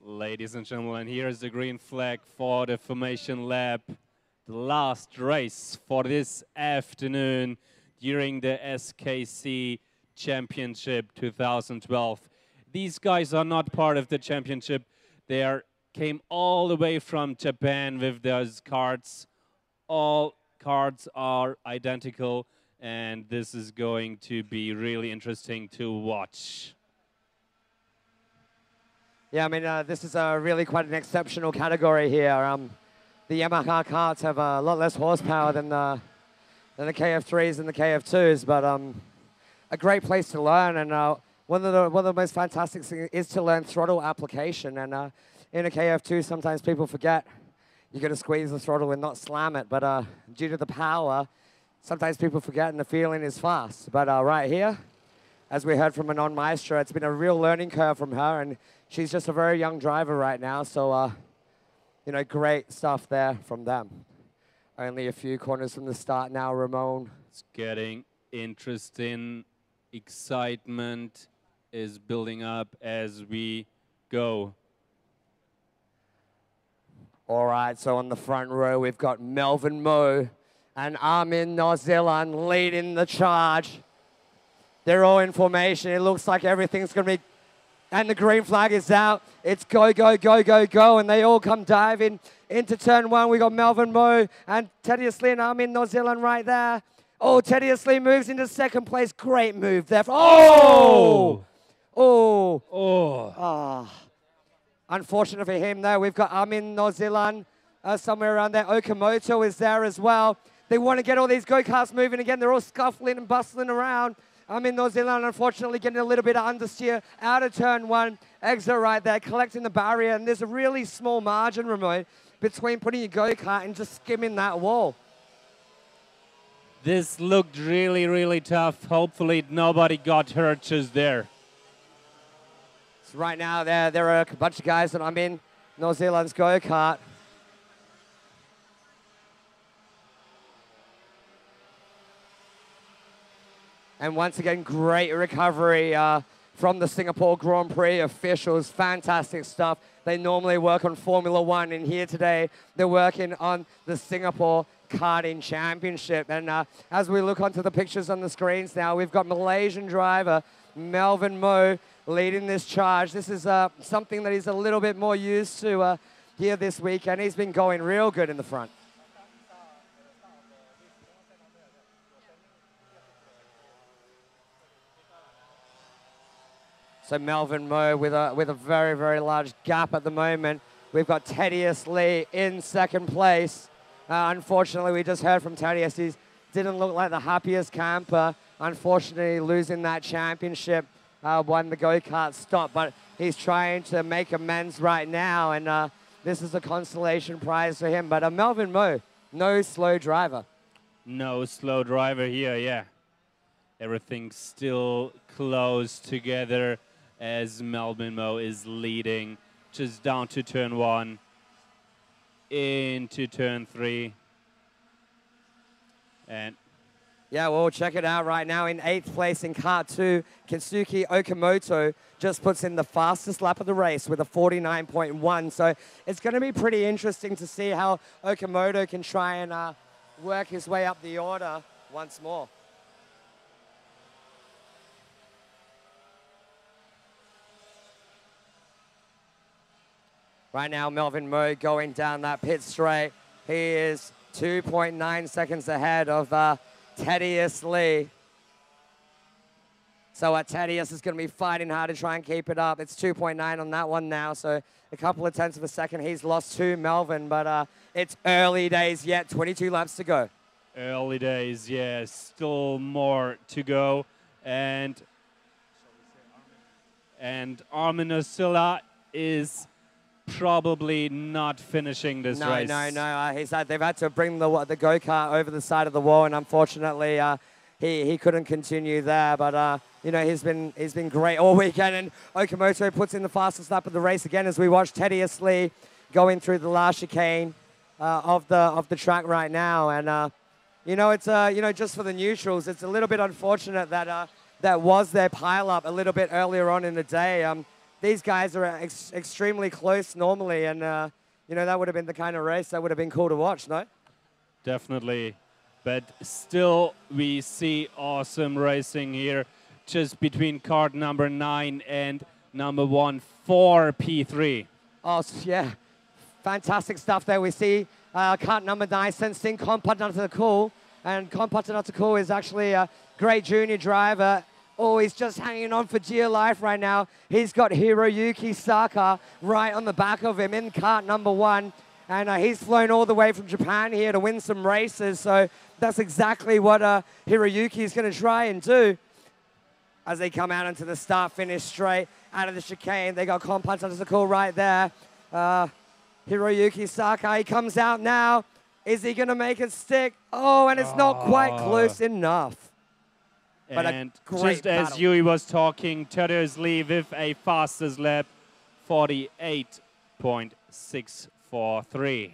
Ladies and gentlemen, here is the green flag for the formation lap. The last race for this afternoon during the SKC Championship 2012. These guys are not part of the championship. They came all the way from Japan with those carts. All carts are identical, and this is going to be really interesting to watch. Yeah, I mean, this is really quite an exceptional category here. The Yamaha karts have a lot less horsepower than the KF3s and the KF2s, but a great place to learn. And one of the most fantastic things is to learn throttle application. And in a KF2, sometimes people forget you got to squeeze the throttle and not slam it. But due to the power, sometimes people forget, and the feeling is fast. But right here, as we heard from Manon Maestro, it's been a real learning curve from her, and she's just a very young driver right now. So, you know, great stuff there from them. Only a few corners from the start now, Ramon. It's getting interesting. Excitement is building up as we go. All right, so on the front row, we've got Melvin Moe and Armin Nozilan leading the charge. They're all in formation. It looks like everything's going to be, and the green flag is out. It's go, go, go, go, go, and they all come diving into turn one. We got Melvin Moe and Thaddeus Lee and Armin Nozilan right there. Oh, Thaddeus Lee moves into second place. Great move there. Oh! Oh! Oh! Ah. Unfortunate for him, though. We've got Armin Nozilan somewhere around there. Okamoto is there as well. They want to get all these go-karts moving again. They're all scuffling and bustling around. Nozilan, unfortunately, getting a little bit of understeer out of turn one. Exit right there, collecting the barrier. And there's a really small margin, Ramon, between putting your go-kart and just skimming that wall. This looked really, really tough. Hopefully nobody got hurt just there. So right now, there are a bunch of guys that I'm in Nozilan's go-kart. And once again, great recovery from the Singapore Grand Prix officials. Fantastic stuff. They normally work on Formula One, and here today, they're working on the Singapore Karting Championship. And as we look onto the pictures on the screens now, we've got Malaysian driver Melvin Moe leading this charge. This is something that he's a little bit more used to here this weekend. He's been going real good in the front. So Melvin Moe with a very, very large gap at the moment. We've got Thaddeus Lee in second place. Unfortunately, we just heard from Thaddeus. He didn't look like the happiest camper. Unfortunately, losing that championship when the go-kart stopped. But he's trying to make amends right now, and this is a consolation prize for him. But Melvin Moe, no slow driver. No slow driver here, yeah. Everything's still close together as Melvin Moe is leading just down to turn one, into turn three. And yeah, well, check it out right now. In 8th place in Kart 2, Kensuke Okamoto just puts in the fastest lap of the race with a 49.1. So it's going to be pretty interesting to see how Okamoto can try and work his way up the order once more. Right now, Melvin Moe going down that pit straight. He is 2.9 seconds ahead of Thaddeus Lee. So Thaddeus is going to be fighting hard to try and keep it up. It's 2.9 on that one now, so a couple of tenths of a second. He's lost to Melvin, but it's early days yet, 22 laps to go. Early days, yeah, still more to go. And Armin Osilla is probably not finishing this race. No. They've had to bring the go-kart over the side of the wall, and unfortunately, he couldn't continue there. But you know, he's been great all weekend. And Okamoto puts in the fastest lap of the race again as we watch Thaddeus Lee going through the last chicane of the track right now. And you know, it's you know, just for the neutrals, it's a little bit unfortunate that that was their pile up a little bit earlier on in the day. these guys are extremely close normally, and you know, that would have been the kind of race that would have been cool to watch, no? Definitely. But still, we see awesome racing here, just between card number 9 and number 1 for P3. Oh, yeah. Fantastic stuff there. We see cart number 9 sensing Kompat. And Kompat is actually a great junior driver. Oh, he's just hanging on for dear life right now. He's got Hiroyuki Saka right on the back of him in cart number 1. And he's flown all the way from Japan here to win some races. So that's exactly what Hiroyuki is going to try and do. As they come out into the start-finish straight out of the chicane, they got Kompat right there. Hiroyuki Saka, he comes out now. Is he going to make it stick? Oh, and it's not quite close enough. But and just as Yuey was talking, Tadeusz Lee with a fastest lap, 48.643.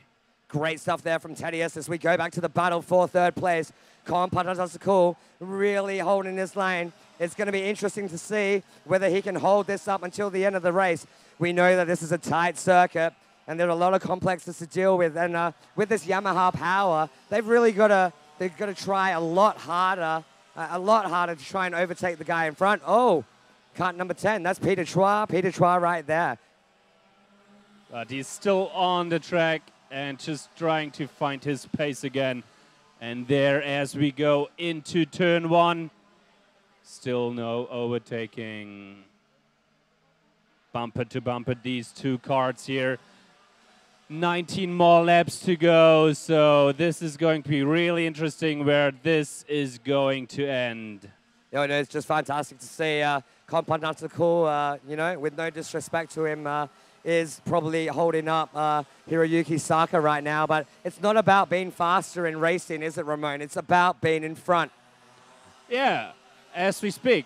Great stuff there from Tadeusz as we go back to the battle for third place. Kompat really holding his lane. It's going to be interesting to see whether he can hold this up until the end of the race. We know that this is a tight circuit, and there are a lot of complexes to deal with. And with this Yamaha power, they've really got to try a lot harder to try and overtake the guy in front. Oh, cart number 10, that's Peter Chua right there. But he's still on the track and just trying to find his pace again. And there, as we go into turn 1, still no overtaking. Bumper to bumper, these two karts here. 19 more laps to go, so this is going to be really interesting where this is going to end. No, it's just fantastic to see Kompat, you know, with no disrespect to him, is probably holding up Hiroyuki Saka right now, but it's not about being faster in racing, is it, Ramon? It's about being in front. Yeah, as we speak.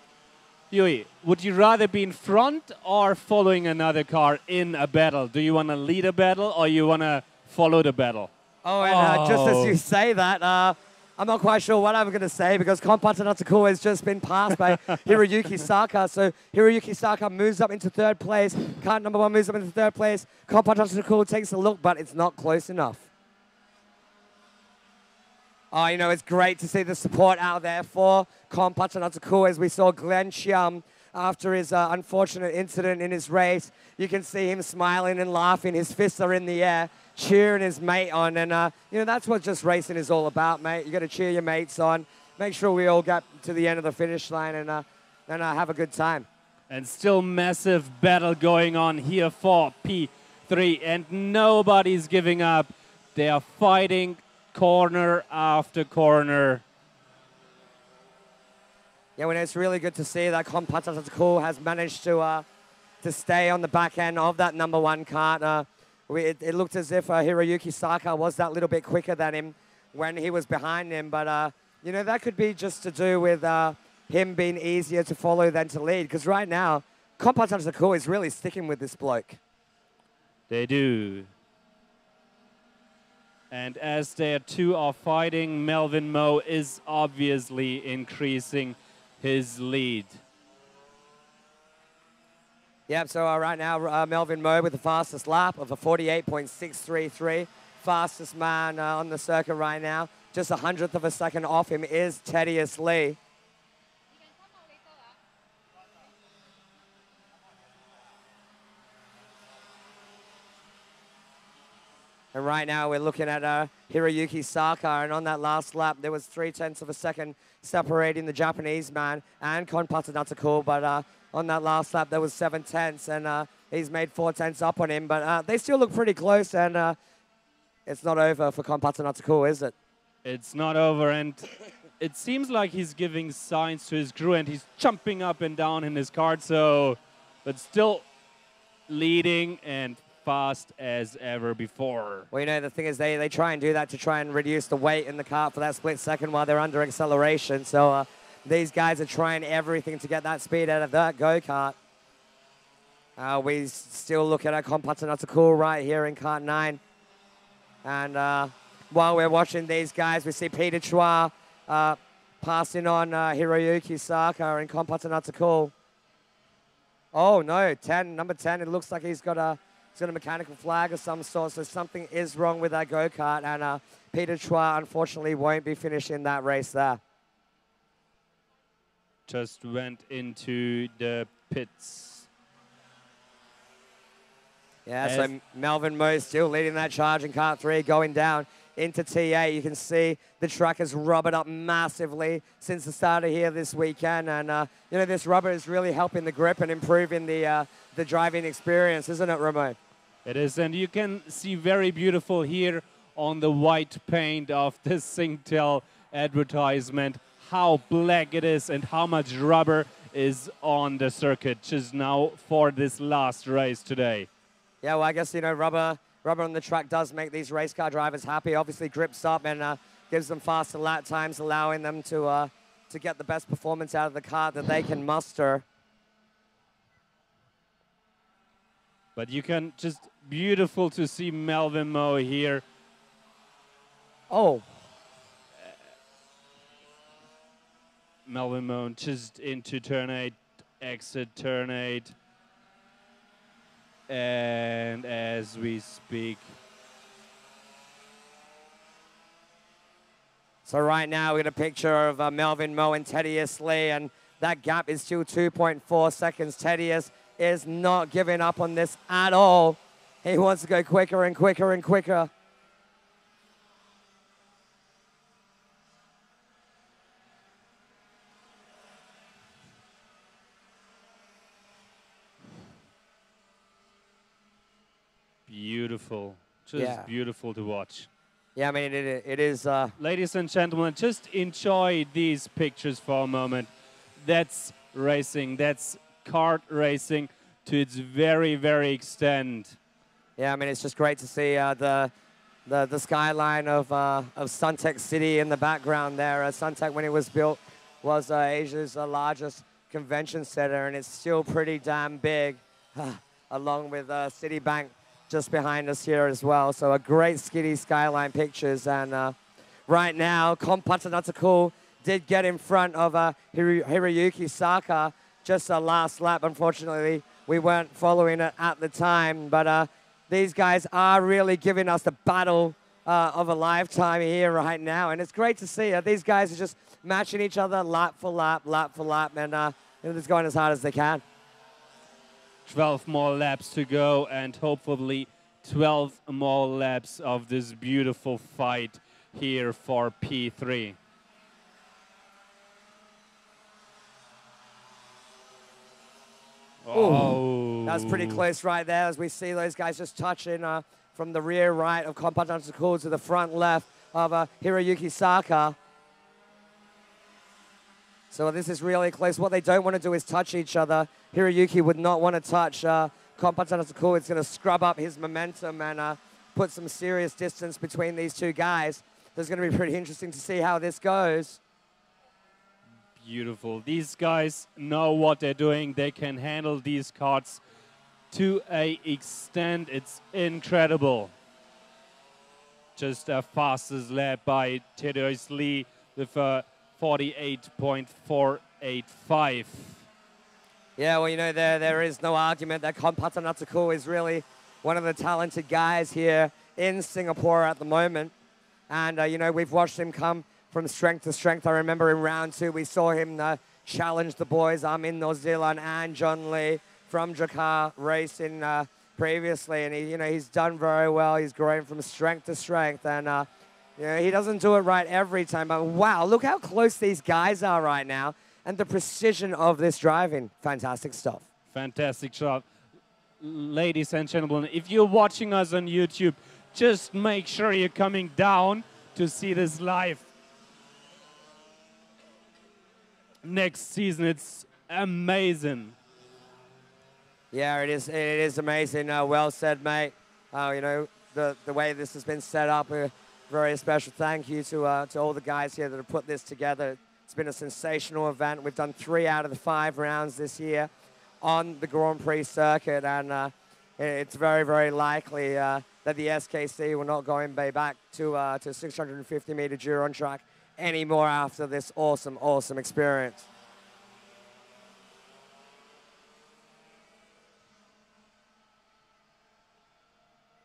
Yuey, would you rather be in front or following another car in a battle? Do you want to lead a battle or you want to follow the battle? Oh, and just as you say that, I'm not quite sure what I'm going to say because Kompat has just been passed by Hiroyuki Saka. So Hiroyuki Saka moves up into third place. Kart number 1 moves up into third place. Kompat takes a look, but it's not close enough. Oh, you know, it's great to see the support out there for Kompat as we saw Glenn Chiam after his unfortunate incident in his race. You can see him smiling and laughing. His fists are in the air, cheering his mate on. And, you know, that's what just racing is all about, mate. You got to cheer your mates on. Make sure we all get to the end of the finish line and have a good time. And still massive battle going on here for P3. And nobody's giving up. They are fighting corner after corner. Yeah, well, it's really good to see that Kompat has managed to stay on the back end of that number 1 kart. It looked as if Hiroyuki Saka was that little bit quicker than him when he was behind him. But, you know, that could be just to do with him being easier to follow than to lead. Because right now, Kompat is really sticking with this bloke. They do. And as their two are fighting, Melvin Moe is obviously increasing his lead. Yep, so right now, Melvin Moe with the fastest lap of a 48.633. Fastest man on the circuit right now. Just 100th of a second off him is Tadeusz Lee. And right now we're looking at Hiroyuki Saka, and on that last lap there was 0.3 of a second separating the Japanese man and Kompat, but on that last lap there was 0.7, and he's made 0.4 up on him, but they still look pretty close, and it's not over for Kompat, is it? It's not over, and it seems like he's giving signs to his crew, and he's jumping up and down in his kart, so, but still leading and fast as ever before. Well, you know, the thing is they try and do that to try and reduce the weight in the kart for that split second while they're under acceleration. So these guys are trying everything to get that speed out of that go-kart. We still look at our Kompat right here in kart 9. And while we're watching these guys, we see Peter Chua passing on Hiroyuki Saka in Kompat. Oh, no, 10, number 10, it looks like he's got a mechanical flag of some sort, so something is wrong with that go-kart, and Peter Chua, unfortunately, won't be finishing that race there. Just went into the pits. Yeah, so Melvin Moe still leading that charge in kart 3, going down into T8. You can see the truck has rubbered up massively since the start of here this weekend, and you know, this rubber is really helping the grip and improving the driving experience, isn't it, Ramon? It is, and you can see very beautiful here on the white paint of the Singtel advertisement how black it is and how much rubber is on the circuit just now for this last race today. Yeah, well, I guess, you know, rubber on the track does make these race car drivers happy. Obviously grips up and gives them faster lap times, allowing them to get the best performance out of the car that they can muster. But you can just beautiful to see Melvin Moe here. Oh. Melvin Moe just into turn 8, exit turn 8. And as we speak. So right now we got a picture of Melvin Moe and Thaddeus Lee, and that gap is still 2.4 seconds. Thaddeus is not giving up on this at all. He wants to go quicker and quicker and quicker. Beautiful, just beautiful to watch. Yeah, I mean, it is. Ladies and gentlemen, just enjoy these pictures for a moment. That's racing, that's kart racing to its very, very extent. Yeah, I mean, it's just great to see the skyline of Suntec City in the background there. Suntec, when it was built, was Asia's largest convention center, and it's still pretty damn big, along with Citibank just behind us here as well. So a great skiddy skyline pictures. And right now, Kompatanatakul did get in front of Hiroyuki Saka just the last lap. Unfortunately, we weren't following it at the time. But these guys are really giving us the battle of a lifetime here right now. And it's great to see. These guys are just matching each other lap for lap, and they're just going as hard as they can. 12 more laps to go, and hopefully 12 more laps of this beautiful fight here for P3. Oh, that's pretty close right there, as we see those guys just touching from the rear right of Kompatanatakul to the front left of Hiroyuki Saka. So this is really close. What they don't want to do is touch each other. Hiroyuki would not want to touch Kompatanatakul. It's going to scrub up his momentum and put some serious distance between these two guys. So it's going to be pretty interesting to see how this goes. Beautiful. These guys know what they're doing. They can handle these karts to an extent. It's incredible. Just a fastest lap by Thaddeus Lee with a 48.485. Yeah, well, you know, there is no argument that Kompatanatakul is really one of the talented guys here in Singapore at the moment. And, you know, we've watched him come from strength to strength. I remember in round 2, we saw him challenge the boys, Amin Nozilan and John Lee from Jakarta Racing previously. And, you know, he's done very well. He's growing from strength to strength. And, you know, he doesn't do it right every time. But, wow, look how close these guys are right now. And the precision of this driving. Fantastic stuff. Fantastic stuff. Ladies and gentlemen, if you're watching us on YouTube, just make sure you're coming down to see this live. Next season, it's amazing. Yeah, it is amazing. Well said, mate. You know, the way this has been set up, very special thank you to all the guys here that have put this together. It's been a sensational event. We've done 3 out of the 5 rounds this year on the Grand Prix circuit, and it's very, very likely that the SKC will not go back to 650-meter Duron track anymore after this awesome, awesome experience.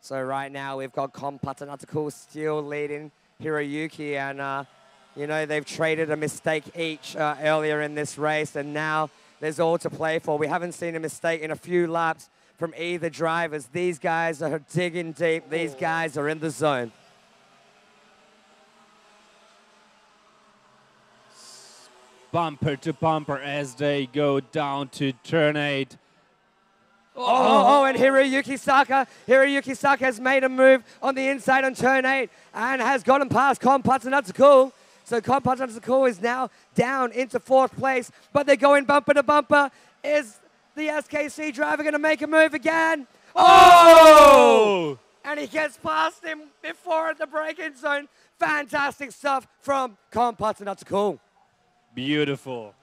So right now we've got Patanatical still leading Hiroyuki, and you know, they've traded a mistake each earlier in this race, and now there's all to play for. We haven't seen a mistake in a few laps from either drivers. These guys are digging deep. These guys are in the zone. Bumper to bumper as they go down to turn 8. And Hiroyuki Saka. Hiroyuki Saka has made a move on the inside on turn 8 and has gotten past Patanatical. So Patanatical is now down into 4th place, but they're going bumper to bumper. Is the SKC driver going to make a move again? Oh! And he gets past him before the braking zone. Fantastic stuff from Patanatical. Beautiful.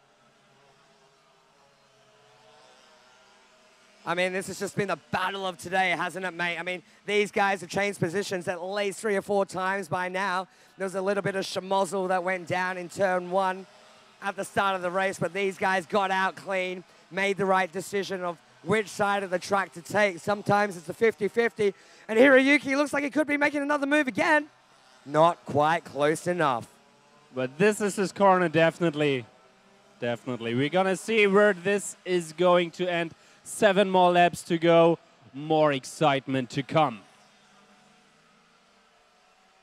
I mean, this has just been the battle of today, hasn't it, mate? I mean, these guys have changed positions at least 3 or 4 times by now. There was a little bit of schmozzle that went down in turn 1 at the start of the race, but these guys got out clean, made the right decision of which side of the track to take. Sometimes it's a 50-50, and Hiroyuki looks like he could be making another move again. Not quite close enough. But this is his corner, definitely. Definitely. We're going to see where this is going to end. 7 more laps to go. More excitement to come.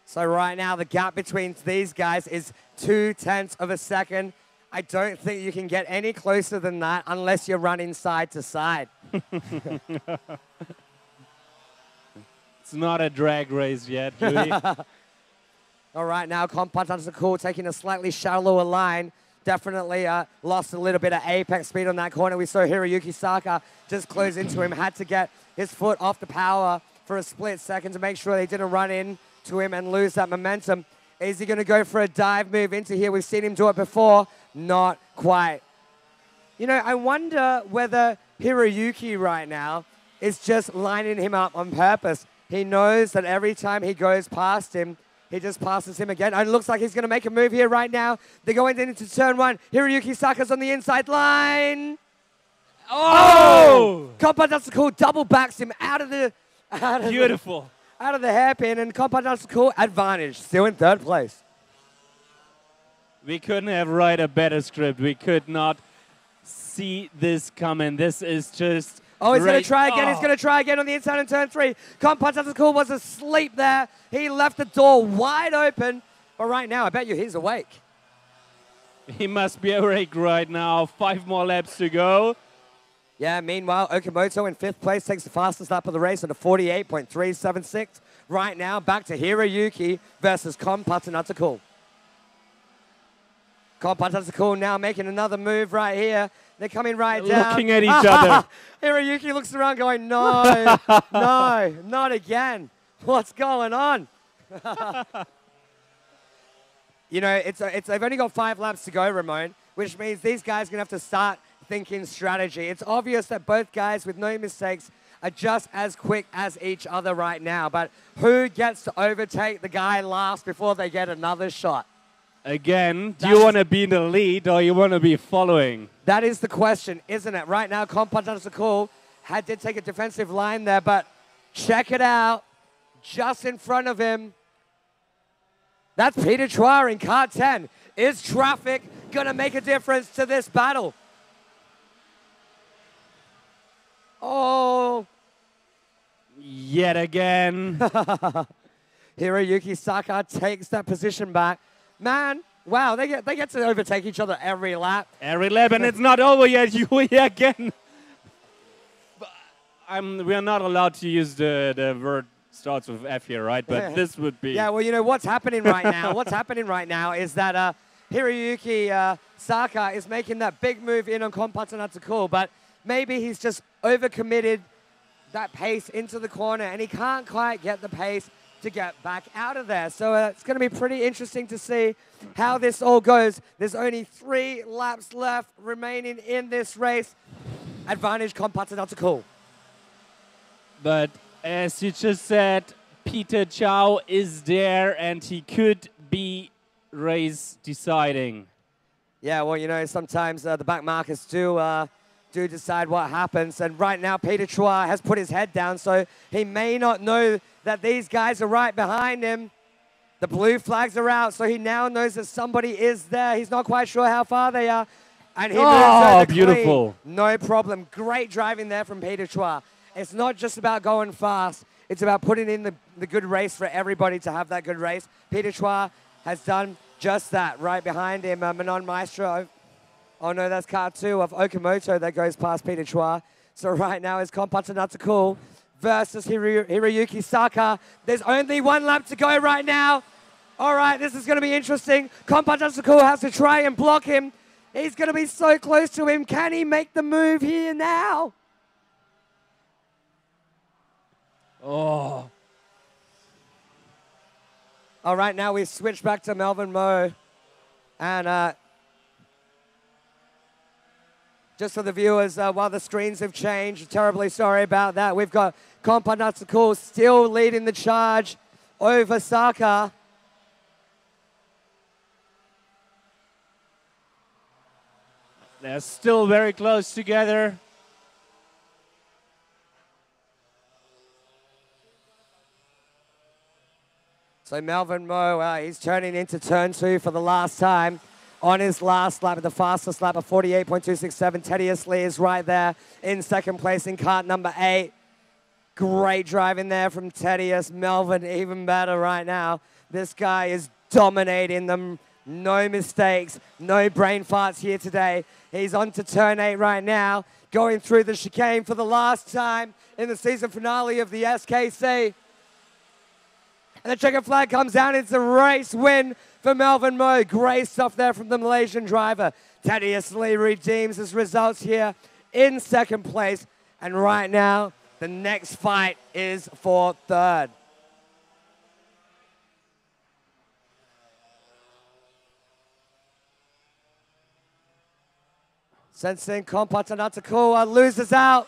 So right now, the gap between these guys is 0.2 of a second. I don't think you can get any closer than that unless you're running side to side. It's not a drag race yet, Yuey. All right, now Patanatical taking a slightly shallower line. Definitely lost a little bit of apex speed on that corner. We saw Hiroyuki Saka just close into him, had to get his foot off the power for a split second to make sure they didn't run into him and lose that momentum. Is he going to go for a dive move into here? We've seen him do it before. Not quite. You know, I wonder whether Hiroyuki right now is just lining him up on purpose. He knows that every time he goes past him, he just passes him again. And it looks like he's going to make a move here right now. They're going into turn 1. Hiroyuki Saka's on the inside line. Oh! Patanatical double backs him out of the... Beautiful. Out of the hairpin, and Patanatical advantage. Still in 3rd place. We couldn't have write a better script. We could not see this coming. This is just... Oh, he's going to try again. He's going to try again on the inside in turn 3. Patanatical was asleep there. He left the door wide open. But right now, I bet you he's awake. He must be awake right now. 5 more laps to go. Yeah, meanwhile, Okamoto in 5th place takes the fastest lap of the race at a 48.376. Right now, back to Hiroyuki versus Patanatical. Patanatical now making another move right here. They're coming right down. Looking at each other. Hiroyuki looks around going, no, no, not again. What's going on? You know, they've only got 5 laps to go, Ramon, which means these guys are going to have to start thinking strategy. It's obvious that both guys with no mistakes are just as quick as each other right now. But who gets to overtake the guy last before they get another shot? Again, do you want to be in the lead or you want to be following? That is the question, isn't it? Right now, Patanatical did take a defensive line there, but check it out. Just in front of him. That's Peter Chua in car 10. Is traffic going to make a difference to this battle? Oh. Yet again. Hiroyuki Saka takes that position back. Man, wow, they get to overtake each other every lap. Every lap, and it's not over yet. Yuey again. We are not allowed to use the word starts with F here, right? But this would be... Yeah, well, you know, what's happening right now? What's happening right now is that Hiroyuki Saka is making that big move in on Patanatical, but maybe he's just overcommitted that pace into the corner, and he can't quite get the pace to get back out of there. So it's going to be pretty interesting to see how this all goes. There's only 3 laps left remaining in this race. Advantage Patanatical. But as you just said, Peter Chow is there and he could be race deciding. Yeah, well, you know, sometimes the back markers do decide what happens. And right now, Peter Chua has put his head down, so he may not know that these guys are right behind him. The blue flags are out, so he now knows that somebody is there. He's not quite sure how far they are. And he moves over to beautiful. Klein. No problem. Great driving there from Peter Chua. It's not just about going fast. It's about putting in the good race for everybody to have that good race. Peter Chua has done just that. Right behind him, Manon Maestro. Oh no, that's car 2 of Okamoto that goes past Peter Chua. So right now is Kompata Natakul versus Hiroyuki Saka. There's only 1 lap to go right now. All right, this is going to be interesting. Kompata Natakul has to try and block him. He's going to be so close to him. Can he make the move here now? Oh. All right, now we switch back to Melvin Moe. And just for the viewers, while the screens have changed, terribly sorry about that. We've got Kompa Natsukul still leading the charge over Saka. They're still very close together. So Melvin Moe, he's turning into turn 2 for the last time. On his last lap, the fastest lap of 48.267, Thaddeus Lee is right there in second place in kart number 8. Great driving there from Thaddeus. Melvin even better right now. This guy is dominating them. No mistakes, no brain farts here today. He's on to turn 8 right now, going through the chicane for the last time in the season finale of the SKC. And the checkered flag comes down. It's a race win for Melvin Moe. Great stuff there from the Malaysian driver. Thaddeus Lee redeems his results here in second place. And right now, the next fight is for third. Sensing Kompata Natakua loses out.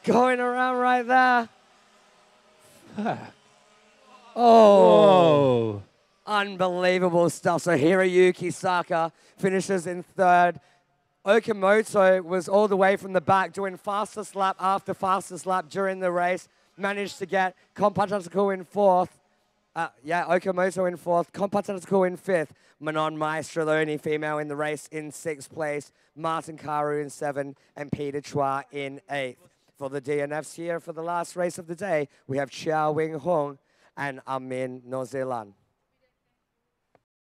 Going around right there. Oh. Whoa. Unbelievable stuff. So Hiroyuki Saka finishes in third. Okamoto was all the way from the back doing fastest lap after fastest lap during the race. Managed to get Kompata Natakua in fourth. Okamoto in fourth. Kompata Natakua in fifth. Manon Maestro, the only female in the race, in sixth place. Martin Karu in 7th, and Peter Chua in 8th. For the DNFs here for the last race of the day, we have Chia Wing Hong and Amin Nozilan.